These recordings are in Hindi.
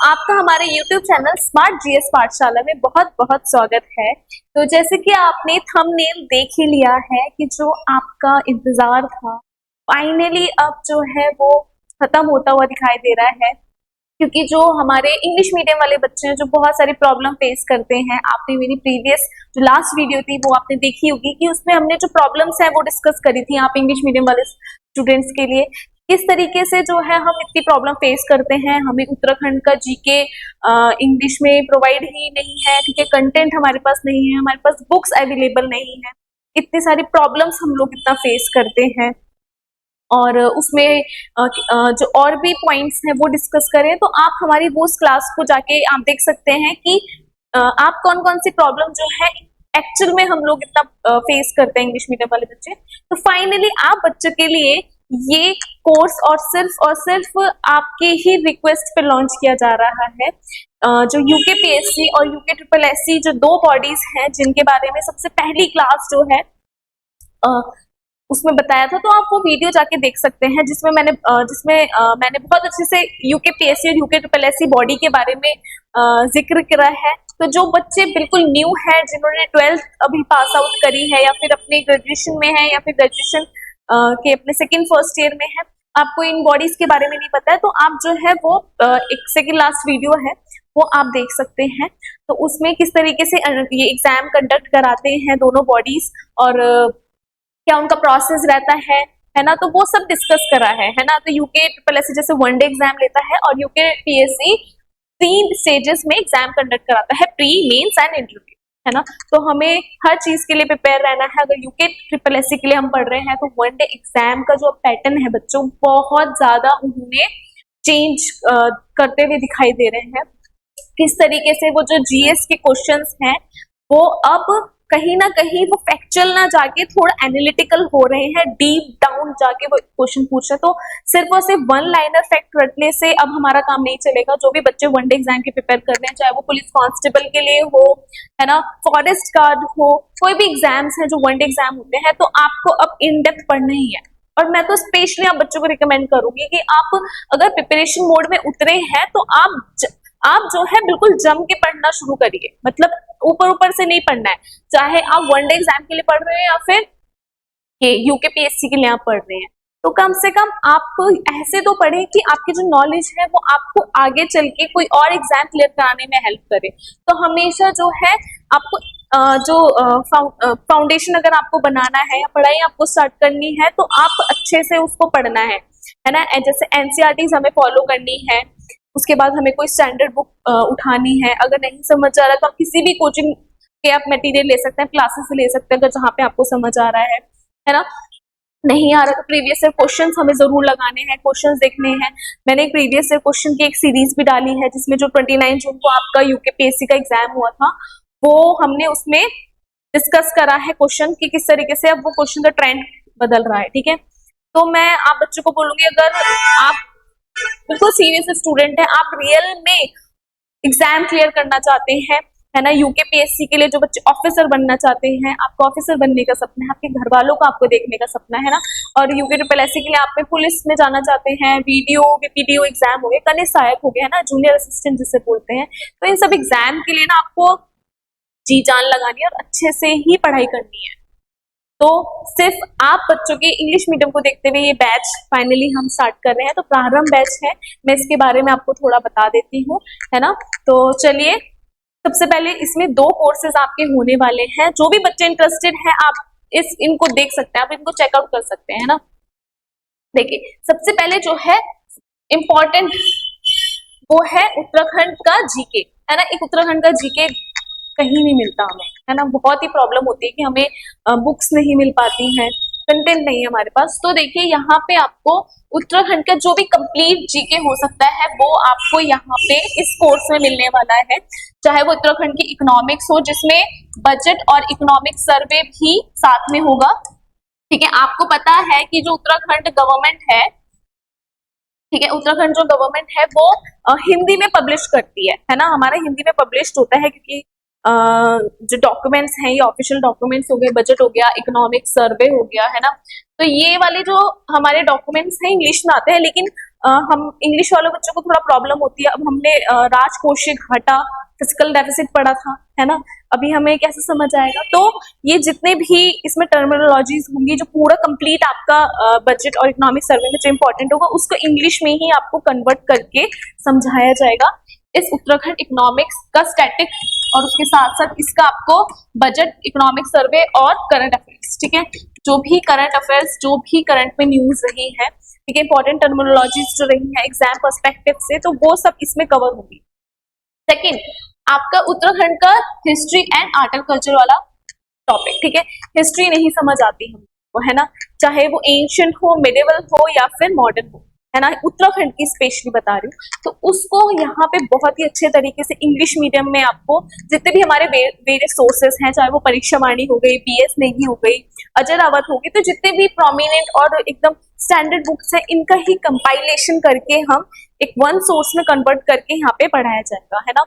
आपका हमारे YouTube चैनल स्मार्ट जीएस पाठशाला में बहुत बहुत स्वागत है। तो जैसे कि आपने थंबनेल देख ही लिया है कि जो आपका इंतजार था फाइनली अब जो है वो खत्म होता हुआ दिखाई दे रहा है, क्योंकि जो हमारे इंग्लिश मीडियम वाले बच्चे हैं जो बहुत सारी प्रॉब्लम फेस करते हैं। आपने मेरी प्रीवियस जो लास्ट वीडियो थी वो आपने देखी होगी कि उसमें हमने जो प्रॉब्लम्स है वो डिस्कस करी थी आप इंग्लिश मीडियम वाले स्टूडेंट्स के लिए। किस तरीके से जो है हम इतनी प्रॉब्लम फेस करते हैं, हमें उत्तराखंड का जीके इंग्लिश में प्रोवाइड ही नहीं है, ठीक है, कंटेंट हमारे पास नहीं है, हमारे पास बुक्स अवेलेबल नहीं है, इतनी सारी प्रॉब्लम्स हम लोग इतना फेस करते हैं। और उसमें जो और भी पॉइंट्स हैं वो डिस्कस करें तो आप हमारी वो क्लास को जाके आप देख सकते हैं कि आप कौन कौन सी प्रॉब्लम जो है एक्चुअल में हम लोग इतना फेस करते हैं इंग्लिश मीडियम वाले बच्चे। तो फाइनली आप बच्चों के लिए ये कोर्स और सिर्फ आपके ही रिक्वेस्ट पे लॉन्च किया जा रहा है। जो यूकेपीएससी और यूके ट्रिपल एससी जो दो बॉडीज हैं जिनके बारे में सबसे पहली क्लास जो है उसमें बताया था, तो आप वो वीडियो जाके देख सकते हैं जिसमें मैंने बहुत अच्छे से यूकेपीएससी और यूके ट्रिपल एससी बॉडी के बारे में जिक्र करा है। तो जो बच्चे बिल्कुल न्यू है, जिन्होंने 12th अभी पास आउट करी है या फिर अपने ग्रेजुएशन में है या फिर ग्रेजुएशन के अपने सेकेंड फर्स्ट ईयर में है, आपको इन बॉडीज के बारे में नहीं पता है, तो आप जो है वो एक सेकेंड लास्ट वीडियो है वो आप देख सकते हैं। तो उसमें किस तरीके से ये एग्जाम कंडक्ट कराते हैं दोनों बॉडीज और क्या उनका प्रोसेस रहता है ना, तो वो सब डिस्कस करा है ना। तो यूके ट्रिपल एससी जैसे वनडे एग्जाम लेता है और यूके पीएससी 3 स्टेजेस में एग्जाम कंडक्ट कराता है, प्री, मेंस एंड इंटरव्यू, है ना। तो हमें हर चीज के लिए प्रिपेयर रहना है। अगर यूके ट्रिपल एससी के लिए हम पढ़ रहे हैं तो वनडे एग्जाम का जो पैटर्न है बच्चों बहुत ज्यादा उन्होंने चेंज करते हुए दिखाई दे रहे हैं। किस तरीके से वो जो जीएस के क्वेश्चंस हैं वो अब कहीं ना कहीं वो फैक्चुअल ना जाके थोड़ा एनालिटिकल हो रहे हैं, डीप डाउन जाके वो क्वेश्चन पूछ रहे हैं। तो सिर्फ और सिर्फ वन लाइनर फैक्ट रटने से अब हमारा काम नहीं चलेगा। जो भी बच्चे वनडे एग्जाम के प्रिपेयर कर रहे हैं, चाहे वो पुलिस कांस्टेबल के लिए हो, है ना, फॉरेस्ट गार्ड हो, कोई भी एग्जाम्स हैं जो वनडे एग्जाम होते हैं, तो आपको अब इन डेप्थ पढ़ना ही है। और मैं तो स्पेशली आप बच्चों को रिकमेंड करूंगी कि आप अगर प्रिपरेशन मोड में उतरे हैं तो आप जो है बिल्कुल जम के पढ़ना शुरू करिए। मतलब ऊपर ऊपर से नहीं पढ़ना है, चाहे आप वनडे एग्जाम के लिए पढ़ रहे हैं या फिर यूकेपीएससी के लिए आप पढ़ रहे हैं, तो कम से कम आप ऐसे तो पढ़ें कि आपकी जो नॉलेज है वो आपको आगे चल के कोई और एग्जाम क्लियर कराने में हेल्प करे। तो हमेशा जो है आपको जो फाउंडेशन अगर आपको बनाना है या पढ़ाई आपको स्टार्ट करनी है तो आप अच्छे से उसको पढ़ना है ना। जैसे एनसीईआरटी हमें फॉलो करनी है, उसके बाद हमें कोई स्टैंडर्ड बुक उठानी है। अगर नहीं समझ आ रहा है तो आप किसी भी कोचिंग के आप मटेरियल ले सकते हैं, क्लासेस ले सकते हैं अगर जहाँ पे आपको समझ आ रहा है ना। नहीं आ रहा तो प्रीवियस ईयर क्वेश्चंस हमें जरूर लगाने हैं, क्वेश्चंस देखने हैं। मैंने एक प्रीवियस ईयर क्वेश्चन की एक सीरीज भी डाली है जिसमें जो 29 जून को आपका यूकेपीएससी का एग्जाम हुआ था वो हमने उसमें डिस्कस करा है क्वेश्चन कि किस तरीके से अब वो क्वेश्चन का ट्रेंड बदल रहा है, ठीक है। तो मैं आप बच्चों को बोलूंगी, अगर आप बिल्कुल सीरियस स्टूडेंट है, आप रियल में एग्जाम क्लियर करना चाहते हैं, है ना, यूकेपीएससी के लिए जो बच्चे ऑफिसर बनना चाहते हैं, आपको ऑफिसर बनने का सपना है, आपके घर वालों को आपको देखने का सपना है ना, और यूके ट्रिपल एससी के लिए आप में पुलिस में जाना चाहते हैं, वीडियो बीपीडीओ एग्जाम हो गए, कने सहायक हो गए, है ना, जूनियर असिस्टेंट जिसे बोलते हैं, तो इन सब एग्जाम के लिए ना आपको जी जान लगानी है और अच्छे से ही पढ़ाई करनी है। तो सिर्फ आप बच्चों के इंग्लिश मीडियम को देखते हुए ये बैच फाइनली हम स्टार्ट कर रहे हैं। तो प्रारंभ बैच है, मैं इसके बारे में आपको थोड़ा बता देती हूँ, है ना। तो चलिए, सबसे पहले इसमें 2 कोर्सेज आपके होने वाले हैं। जो भी बच्चे इंटरेस्टेड हैं आप इनको देख सकते हैं, आप इनको चेकआउट कर सकते हैं, है ना। देखिए, सबसे पहले जो है इम्पोर्टेंट वो है उत्तराखंड का जीके, है ना। एक उत्तराखंड का जीके कहीं नहीं मिलता हमें, है ना। बहुत ही प्रॉब्लम होती है कि हमें बुक्स नहीं मिल पाती हैं, कंटेंट नहीं है हमारे पास। तो देखिए, यहाँ पे आपको उत्तराखंड का जो भी कंप्लीट जीके हो सकता है वो आपको यहाँ पे इस कोर्स में मिलने वाला है। चाहे वो उत्तराखंड की इकोनॉमिक्स हो जिसमें बजट और इकोनॉमिक सर्वे भी साथ में होगा, ठीक है। आपको पता है कि जो उत्तराखंड गवर्नमेंट है, ठीक है, उत्तराखंड जो गवर्नमेंट है वो हिंदी में पब्लिश करती है ना। हमारा हिंदी में पब्लिश होता है क्योंकि जो डॉक्यूमेंट्स हैं ये ऑफिशियल डॉक्यूमेंट्स हो गए, बजट हो गया, इकोनॉमिक सर्वे हो गया, है ना। तो ये वाले जो हमारे डॉक्यूमेंट्स हैं इंग्लिश में आते हैं, लेकिन हम इंग्लिश वाले बच्चों को थोड़ा प्रॉब्लम होती है। अब हमने राजकोषीय घाटा, फिजिकल डेफिसिट पढ़ा था, है ना, अभी हमें कैसे समझ आएगा। तो ये जितने भी इसमें टर्मिनोलॉजीज होंगी, जो पूरा कंप्लीट आपका बजट और इकोनॉमिक सर्वे में जो इंपॉर्टेंट होगा उसको इंग्लिश में ही आपको कन्वर्ट करके समझाया जाएगा इस उत्तराखंड इकोनॉमिक्स का स्टैटिक, और उसके साथ साथ इसका आपको बजट, इकोनॉमिक सर्वे और करंट अफेयर्स, ठीक है, जो भी करंट अफेयर्स, जो भी करंट में न्यूज रही है, ठीक है, इंपॉर्टेंट टर्मिनोलॉजीज जो रही है एग्जाम पर्सपेक्टिव से, तो वो सब इसमें कवर होगी। सेकेंड, आपका उत्तराखंड का history and art and culture वाला टॉपिक, ठीक है, हिस्ट्री नहीं समझ आती हमको, है ना, चाहे वो एंशिएंट हो, मिडिवल हो या फिर मॉडर्न हो, है ना, उत्तराखंड की स्पेशली बता रही हूँ, तो उसको यहाँ पे बहुत ही अच्छे तरीके से इंग्लिश मीडियम में आपको जितने भी हमारे वेरियस सोर्सेस हैं, चाहे वो परीक्षा वाणी हो गई, BS नेगी हो गई, अजय रावत होगी, तो जितने भी प्रोमिनेंट और एकदम स्टैंडर्ड बुक्स हैं, इनका ही कंपाइलेशन करके हम एक वन सोर्स में कन्वर्ट करके यहाँ पे पढ़ाया जाएगा, है ना।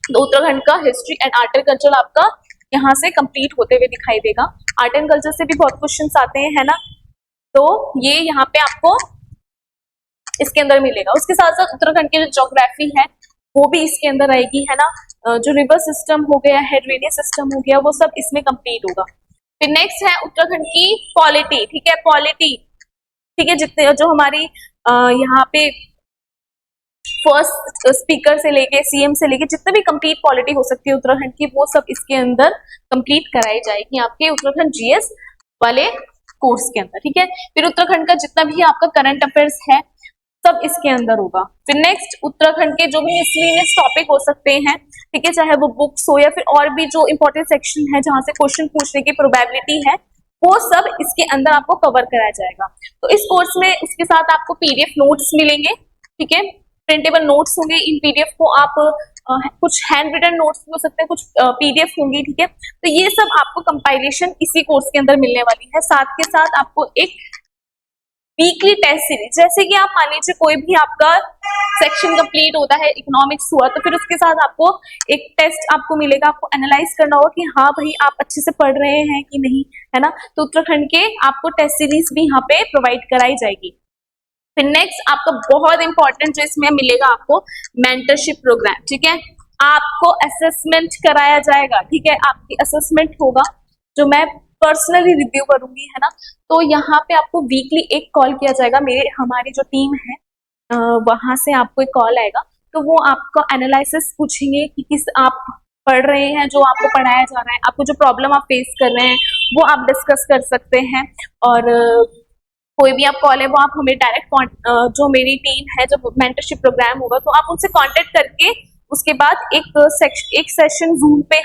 तो उत्तराखंड का history and art and culture आपका यहाँ से कंप्लीट होते हुए दिखाई देगा। आर्ट एंड कल्चर से भी बहुत क्वेश्चंस आते हैं, है ना, तो ये यहाँ पे आपको इसके अंदर मिलेगा। उसके साथ साथ उत्तराखंड की जो ज्योग्राफी है वो भी इसके अंदर आएगी, है ना, जो रिवर सिस्टम हो गया है, ड्रेनेज सिस्टम हो गया, वो सब इसमें कंप्लीट होगा। फिर नेक्स्ट है उत्तराखंड की पॉलिटी, ठीक है, पॉलिटी, ठीक है, जितने जो हमारी यहाँ पे फर्स्ट स्पीकर से लेके CM से लेके जितने भी कंप्लीट पॉलिटी हो सकती है उत्तराखंड की, वो सब इसके अंदर कंप्लीट कराई जाएगी आपके उत्तराखंड GS वाले कोर्स के अंदर, ठीक है। फिर उत्तराखंड का जितना भी आपका करंट अफेयर्स है सब इसके अंदर होगा। फिर नेक्स्ट, उत्तराखंड के जो भी मिसलेनियस टॉपिक हो सकते हैं, ठीक है, चाहे वो बुक्स हो या फिर और भी जो इंपॉर्टेंट सेक्शन है जहां से क्वेश्चन पूछने की प्रोबेबिलिटी है, वो सब इसके अंदर आपको कवर कराया जाएगा। तो इस कोर्स में उसके साथ आपको PDF नोट्स मिलेंगे, ठीक है, प्रिंटेबल नोट्स होंगे। इन PDF को आप कुछ हैंड रिटन नोट्स हो सकते हैं, कुछ PDF होंगी, ठीक है। तो ये सब आपको कंपाइलेशन इसी कोर्स के अंदर मिलने वाली है। साथ के साथ आपको एक वीकली टेस्ट सीरीज, जैसे कि आप मान लीजिए कोई भी आपका सेक्शन कंप्लीट होता है, इकोनॉमिक्स हुआ, तो फिर उसके साथ आपको एक टेस्ट आपको मिलेगा, आपको एनालाइज करना होगा कि हाँ भाई आप अच्छे से पढ़ रहे हैं कि नहीं, है ना। तो उत्तराखंड के आपको टेस्ट सीरीज भी यहाँ पे प्रोवाइड कराई जाएगी। फिर नेक्स्ट आपका बहुत इंपॉर्टेंट जो इसमें मिलेगा आपको मेंटरशिप प्रोग्राम, ठीक है, आपको असेसमेंट कराया जाएगा, ठीक है, आपकी असेसमेंट होगा जो मैं पर्सनली रिव्यू करूंगी, है ना। तो यहाँ पे आपको वीकली एक कॉल किया जाएगा, हमारी जो टीम है वहां से आपको एक कॉल आएगा, तो वो आपका एनालिसिस पूछेंगे कि किस आप पढ़ रहे हैं, जो आपको पढ़ाया जा रहा है, आपको जो प्रॉब्लम आप फेस कर रहे हैं वो आप डिस्कस कर सकते हैं। और कोई भी आप कॉल है वो आप हमें डायरेक्ट, जो मेरी टीम है, जब मेंटरशिप प्रोग्राम होगा तो आप उनसे कांटेक्ट करके उसके बाद एक सेशन जूम पे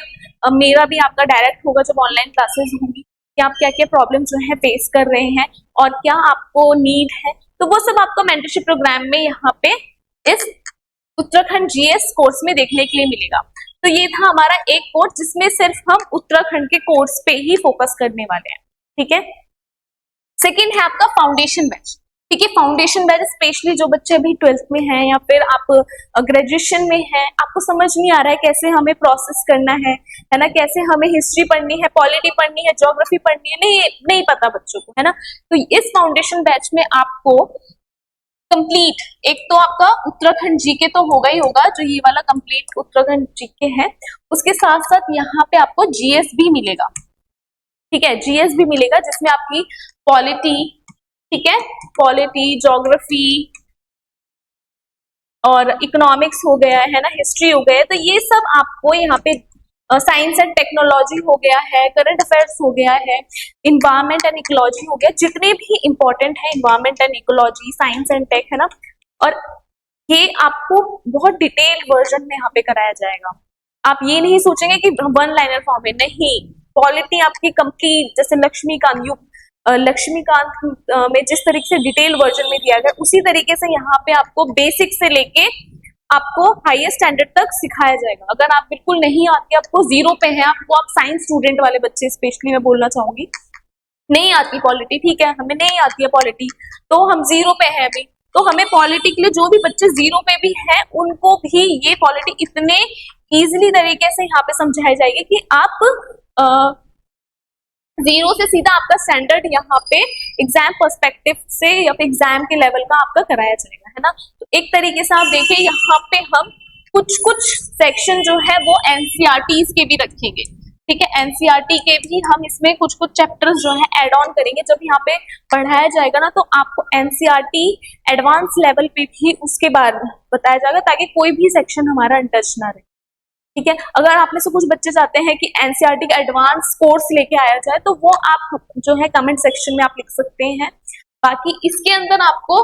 मेरा भी आपका डायरेक्ट होगा जब ऑनलाइन क्लासेस होंगी, कि आप क्या क्या प्रॉब्लम जो है फेस कर रहे हैं और क्या आपको नीड है, तो वो सब आपको मेंटरशिप प्रोग्राम में यहाँ पे इस उत्तराखंड GS कोर्स में देखने के लिए मिलेगा। तो ये था हमारा एक कोर्स जिसमें सिर्फ हम उत्तराखंड के कोर्स पे ही फोकस करने वाले हैं, ठीक है। सेकेंड है आपका फाउंडेशन बैच, ठीक है, फाउंडेशन बैच स्पेशली जो बच्चे अभी 12th में हैं या फिर आप ग्रेजुएशन में हैं, आपको समझ नहीं आ रहा है कैसे हमें प्रोसेस करना है ना, कैसे हमें हिस्ट्री पढ़नी है, पॉलिटी पढ़नी है, ज्योग्राफी पढ़नी है, नहीं पता बच्चों को, है ना। तो इस फाउंडेशन बैच में आपको कंप्लीट, एक तो आपका उत्तराखंड GK तो होगा ही होगा, जो ये वाला कंप्लीट उत्तराखंड GK है, उसके साथ साथ यहाँ पे आपको GS भी मिलेगा, ठीक है, GS भी मिलेगा जिसमें आपकी पॉलिटी, ठीक है, पॉलिटी, ज्योग्राफी और इकोनॉमिक्स हो गया है ना, हिस्ट्री हो गया है, तो ये सब आपको यहाँ पे साइंस एंड टेक्नोलॉजी हो गया है, करंट अफेयर्स हो गया है, इन्वायरमेंट एंड इकोलॉजी हो गया, जितने भी इंपॉर्टेंट है environment and ecology, science and tech, है ना, और ये आपको बहुत डिटेल वर्जन में यहाँ पे कराया जाएगा। आप ये नहीं सोचेंगे कि वन लाइनर फॉर्म में, नहीं, पॉलिटी आपकी कंप्लीट, जैसे लक्ष्मीकांत में जिस तरीके से डिटेल वर्जन में दिया गया, उसी तरीके से यहाँ पे आपको बेसिक से लेके आपको हाईएस्ट स्टैंडर्ड तक सिखाया जाएगा। अगर आप बिल्कुल नहीं आती, आपको जीरो पे है, आप साइंस स्टूडेंट वाले बच्चे स्पेशली मैं बोलना चाहूंगी, नहीं आती पॉलिटी, ठीक है, हमें नहीं आती है पॉलिटी, तो हम जीरो पे है अभी, तो हमें पॉलिटी के लिए जो भी बच्चे जीरो पे भी हैं उनको भी ये पॉलिटी इतने इजीली तरीके से यहाँ पे समझाई जाएगी कि आप जीरो से सीधा आपका स्टैंडर्ड यहाँ पे एग्जाम पर्सपेक्टिव से या फिर एग्जाम के लेवल का आपका कराया जाएगा, है ना। तो एक तरीके से आप देखिए यहाँ पे हम कुछ कुछ सेक्शन जो है वो एनसीईआरटीज के भी रखेंगे, ठीक है। एनसीईआरटी के भी हम इसमें कुछ कुछ चैप्टर्स जो है ऐड ऑन करेंगे। जब यहाँ पे पढ़ाया जाएगा ना तो आपको एनसीईआरटी एडवांस लेवल पे भी उसके बारे में बताया जाएगा, ताकि कोई भी सेक्शन हमारा अनटच ना रहे, ठीक है। अगर आप में से कुछ बच्चे चाहते हैं कि एनसीईआरटी का एडवांस कोर्स लेके आया जाए तो वो आप जो है कमेंट सेक्शन में आप लिख सकते हैं। बाकी इसके अंदर आपको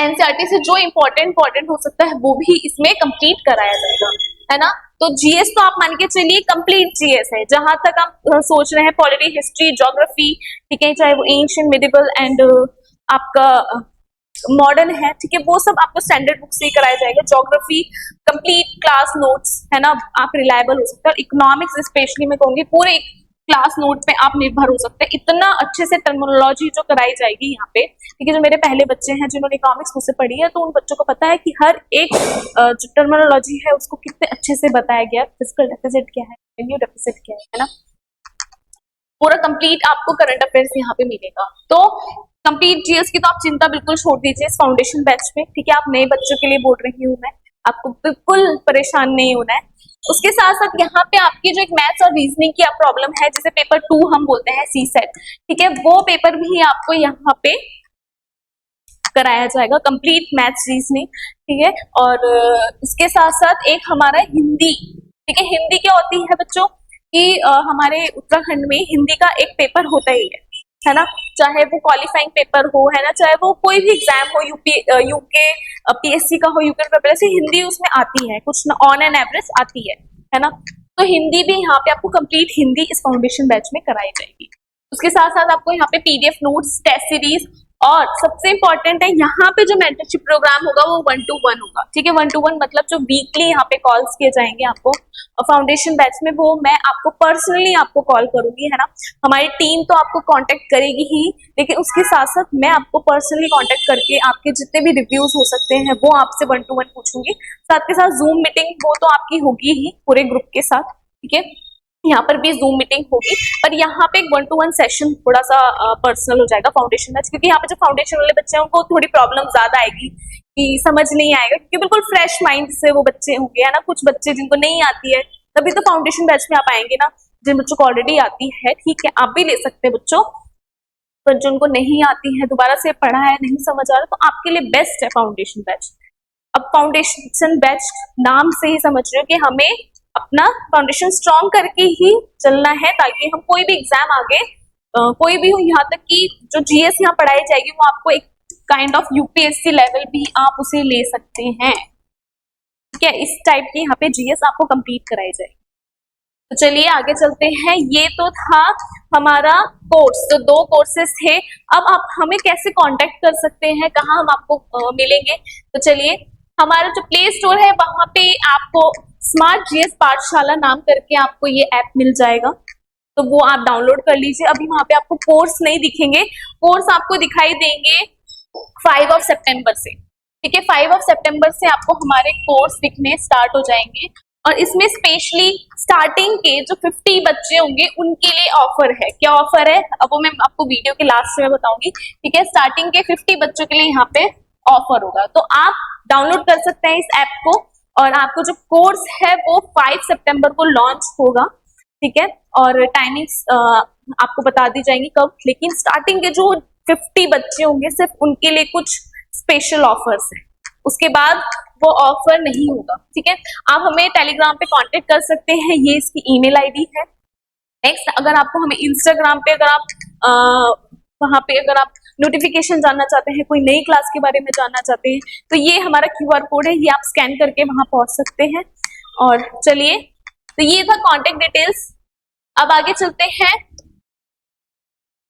एनसीईआरटी से जो इम्पोर्टेंट हो सकता है वो भी इसमें कंप्लीट कराया जाएगा, है ना। तो जीएस तो आप मान के चलिए कंप्लीट जीएस है, जहां तक आप सोच रहे हैं पॉलिटी, हिस्ट्री, ज्योग्राफी, ठीक है, चाहे वो एंशिएंट, मिडिवल एंड आपका मॉडर्न है, ठीक है, वो सब आपको स्टैंडर्ड बुक से ही कराया जाएगा। ज्योग्राफी कंप्लीट क्लास नोट्स, है ना, आप रिलायबल हो सकते हैं। और इकोनॉमिक्स स्पेशली मैं कहूंगी पूरे क्लास नोट पे आप निर्भर हो सकते हैं, इतना अच्छे से टर्मिनोलॉजी जो कराई जाएगी यहाँ पे, ठीक है। जो मेरे पहले बच्चे हैं जिन्होंने इकोनॉमिक्स मुझसे पढ़ी है, तो उन बच्चों को पता है कि हर एक जो टर्मिनोलॉजी है उसको कितने अच्छे से बताया गया। फिजिकल डेफिसिट क्या है, रेवेन्यू डेफिसिट क्या है ना, पूरा कंप्लीट आपको करंट अफेयर्स यहाँ पे मिलेगा। तो कंप्लीट जीएस की तो आप चिंता बिल्कुल छोड़ दीजिए इस फाउंडेशन बैच में, ठीक है। आप नए बच्चों के लिए बोल रही हूँ मैं, आपको बिल्कुल परेशान नहीं होना है। उसके साथ साथ यहाँ पे आपकी जो एक मैथ्स और रीजनिंग की प्रॉब्लम है, जिसे पेपर 2 हम बोलते हैं, सी सेट, ठीक है, वो पेपर भी आपको यहाँ पे कराया जाएगा, कंप्लीट मैथ्स रीजनिंग, ठीक है। और इसके साथ साथ एक हमारा हिंदी, ठीक है। हिंदी क्या होती है बच्चों कि हमारे उत्तराखंड में हिंदी का एक पेपर होता ही है ना, चाहे वो क्वालिफाइंग पेपर हो, है ना, चाहे वो कोई भी एग्जाम हो, यूके पीएससी का हो, यूके पेपर से हिंदी उसमें आती है, कुछ ऑन एन एवरेज आती है ना। तो हिंदी भी यहाँ पे आपको कंप्लीट हिंदी इस फाउंडेशन बैच में कराई जाएगी। उसके साथ साथ आपको यहाँ पे पीडीएफ नोट्स, टेस्ट सीरीज, और सबसे इंपॉर्टेंट है यहाँ पे जो मेंटरशिप प्रोग्राम होगा वो 1-to-1 होगा, ठीक है। 1-to-1 मतलब जो वीकली यहाँ पे कॉल्स किए जाएंगे आपको फाउंडेशन बैच में, वो मैं आपको पर्सनली आपको कॉल करूंगी, है ना। हमारी टीम तो आपको कांटेक्ट करेगी ही, लेकिन उसके साथ साथ मैं आपको पर्सनली कांटेक्ट करके आपके जितने भी रिव्यूज हो सकते हैं वो आपसे 1-to-1 पूछूंगी। साथ के साथ जूम मीटिंग वो तो आपकी होगी ही पूरे ग्रुप के साथ, ठीक है। यहाँ पर भी जूम मीटिंग होगी, पर यहाँ पे एक 1-to-1 सेशन थोड़ा सा पर्सनल हो जाएगा फाउंडेशन बैच, क्योंकि यहाँ पे जो फाउंडेशन वाले बच्चे हैं उनको थोड़ी प्रॉब्लम ज्यादा आएगी कि समझ नहीं आएगा, क्योंकि बिल्कुल फ्रेश माइंड से वो बच्चे होंगे, है ना। कुछ बच्चे जिनको नहीं आती है तभी तो फाउंडेशन बैच में आप आएंगे ना, जिन बच्चों को ऑलरेडी आती है, ठीक है, आप भी ले सकते हैं बच्चों, पर जिनको नहीं आती है, दोबारा से पढ़ा है, नहीं समझ आ रहा, तो आपके लिए बेस्ट है फाउंडेशन बैच। अब फाउंडेशन बैच नाम से ही समझ रहे हो कि हमें अपना फाउंडेशन स्ट्रॉन्ग करके ही चलना है, ताकि हम कोई भी एग्जाम आगे कोई भी हो, यहाँ तक कि जो जीएस यहाँ पढ़ाई जाएगी वो आपको एक काइंड ऑफ यूपीएससी लेवल भी आप उसे ले सकते हैं, ठीक है। इस टाइप की यहाँ पे जीएस आपको कंप्लीट कराई जाएगी। तो चलिए आगे चलते हैं। ये तो था हमारा कोर्स, तो 2 कोर्सेस थे। अब आप हमें कैसे कांटेक्ट कर सकते हैं, कहाँ हम आपको मिलेंगे, तो चलिए हमारा जो प्ले स्टोर है वहां पे आपको स्मार्ट जीएस पाठशाला नाम करके आपको ये ऐप मिल जाएगा, तो वो आप डाउनलोड कर लीजिए। अभी वहां पे आपको कोर्स नहीं दिखेंगे, कोर्स आपको दिखाई देंगे 5 सितंबर से, ठीक है। 5 सितंबर से आपको हमारे कोर्स दिखने स्टार्ट हो जाएंगे, और इसमें स्पेशली स्टार्टिंग के जो 50 बच्चे होंगे उनके लिए ऑफर है। क्या ऑफर है अब वो मैं आपको वीडियो के लास्ट में बताऊंगी, ठीक है। स्टार्टिंग के 50 बच्चों के लिए यहाँ पे ऑफर होगा, तो आप डाउनलोड कर सकते हैं इस ऐप को, और आपको जो कोर्स है वो 5 सितंबर को लॉन्च होगा, ठीक है। और टाइमिंग्स आपको बता दी जाएंगी कब, लेकिन स्टार्टिंग के जो 50 बच्चे होंगे सिर्फ उनके लिए कुछ स्पेशल ऑफर्स हैं, उसके बाद वो ऑफर नहीं होगा, ठीक है। आप हमें टेलीग्राम पे कांटेक्ट कर सकते हैं, ये इसकी ईमेल आईडी है। नेक्स्ट, अगर आपको हमें इंस्टाग्राम पे अगर आप वहां पे अगर आप नोटिफिकेशन जानना चाहते हैं, कोई नई क्लास के बारे में जानना चाहते हैं, तो ये हमारा क्यूआर कोड है, ये आप स्कैन करके वहां पहुंच सकते हैं। और चलिए, तो ये था कांटेक्ट डिटेल्स। अब आगे चलते हैं,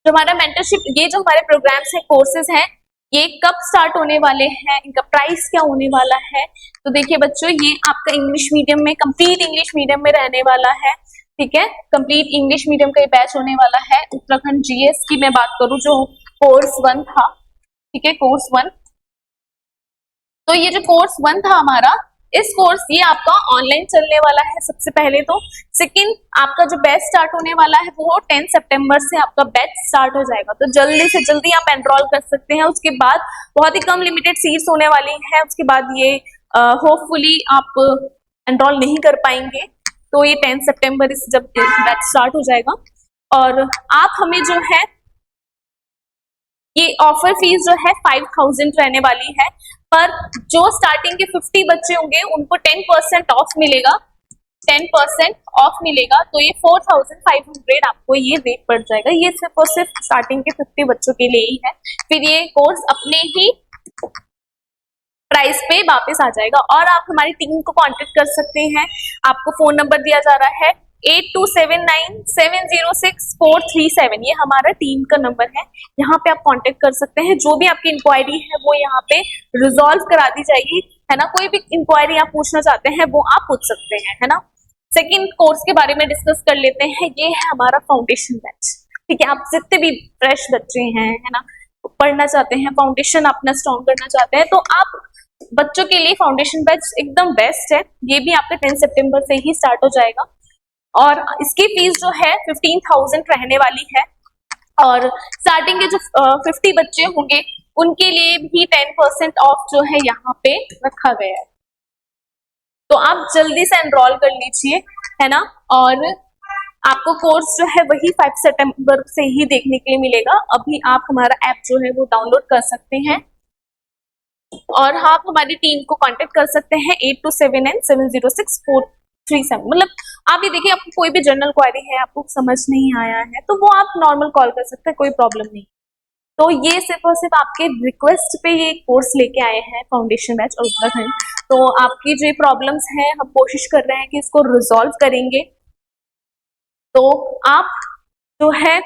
जो हमारा मेंटरशिप, ये जो हमारे प्रोग्राम्स हैं, कोर्सेज हैं, ये कब स्टार्ट होने वाले हैं, इनका प्राइस क्या होने वाला है। तो देखिए बच्चों, ये आपका इंग्लिश मीडियम में, कंप्लीट इंग्लिश मीडियम में रहने वाला है, ठीक है। कंप्लीट इंग्लिश मीडियम का ये बैच होने वाला है। उत्तराखंड जीएस की मैं बात करूं, जो कोर्स 1 था, ठीक है, कोर्स 1, तो ये जो कोर्स 1 था हमारा, इस कोर्स ये आपका ऑनलाइन चलने वाला है सबसे पहले तो। सेकंड, आपका जो बैच स्टार्ट होने वाला है वो 10 सितंबर से आपका बैच स्टार्ट हो जाएगा, तो जल्दी से जल्दी आप एनरोल कर सकते हैं। उसके बाद बहुत ही कम लिमिटेड सीट्स होने वाली है, उसके बाद ये होपफुली आप एनरोल नहीं कर पाएंगे। तो ये 10 सितंबर से जब बैच स्टार्ट हो जाएगा, और आप हमें जो है ये ऑफर फीस जो है 5000 रहने वाली है, पर जो स्टार्टिंग के 50 बच्चे होंगे उनको 10% ऑफ मिलेगा, 10% ऑफ मिलेगा। तो ये 4500 आपको ये रेट पड़ जाएगा। ये सिर्फ और सिर्फ स्टार्टिंग के 50 बच्चों के लिए ही है, फिर ये कोर्स अपने ही प्राइस पे वापस आ जाएगा। और आप हमारी टीम को कांटेक्ट कर सकते हैं, आपको फोन नंबर दिया जा रहा है 8279706437, ये हमारा टीम का नंबर है। यहाँ पे आप कांटेक्ट कर सकते हैं, जो भी आपकी इंक्वायरी है वो यहाँ पे रिजॉल्व करा दी जाएगी, है ना। कोई भी इंक्वायरी आप पूछना चाहते हैं वो आप पूछ सकते हैं, है ना। सेकंड कोर्स के बारे में डिस्कस कर लेते हैं, ये है हमारा फाउंडेशन बैच। ठीक है, आप जितने भी फ्रेश बच्चे हैं, है ना, पढ़ना चाहते हैं, फाउंडेशन अपना स्ट्रॉन्ग करना चाहते हैं, तो आप बच्चों के लिए फाउंडेशन बैच एकदम बेस्ट है। ये भी आपका 10 सितंबर से ही स्टार्ट हो जाएगा, और इसकी फीस जो है 15,000 रहने वाली है। और स्टार्टिंग के जो 50 बच्चे होंगे उनके लिए भी 10% ऑफ जो है यहाँ पे रखा गया है, तो आप जल्दी से एनरोल कर लीजिए, है ना। और आपको कोर्स जो है वही 5 सितंबर से ही देखने के लिए मिलेगा। अभी आप हमारा ऐप जो है वो डाउनलोड कर सकते हैं, और आप हमारी टीम को कांटेक्ट कर सकते हैं 8279706437। मतलब आप ये देखिए, आपको कोई भी जनरल क्वेरी है, आपको समझ नहीं आया है, तो वो आप नॉर्मल कॉल कर सकते हैं, कोई प्रॉब्लम नहीं। तो ये सिर्फ और सिर्फ आपके रिक्वेस्ट पे ये कोर्स लेके आए हैं फाउंडेशन बैच और उत्तराखंड। तो आपकी जो प्रॉब्लम्स हैं हम कोशिश कर रहे हैं कि इसको रिजॉल्व करेंगे। तो आप जो है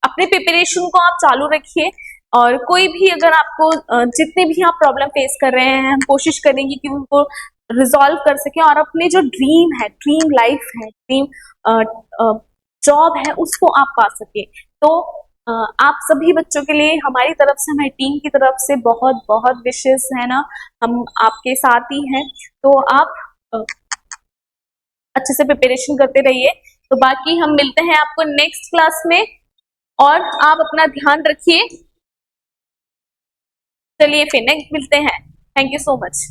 अपने प्रिपरेशन को आप चालू रखिए, और कोई भी अगर आपको जितने भी आप प्रॉब्लम फेस कर रहे हैं, हम कोशिश करेंगे कि उनको रिजॉल्व कर सके, और अपने जो ड्रीम है, ड्रीम लाइफ है, ड्रीम जॉब है, उसको आप पा सके। तो आप सभी बच्चों के लिए हमारी तरफ से, हमारी टीम की तरफ से बहुत बहुत विशेष, है ना, हम आपके साथ ही हैं। तो आप अच्छे से प्रिपरेशन करते रहिए। तो बाकी हम मिलते हैं आपको नेक्स्ट क्लास में, और आप अपना ध्यान रखिए। चलिए फिर नेक्स्ट मिलते हैं। Thank you so much.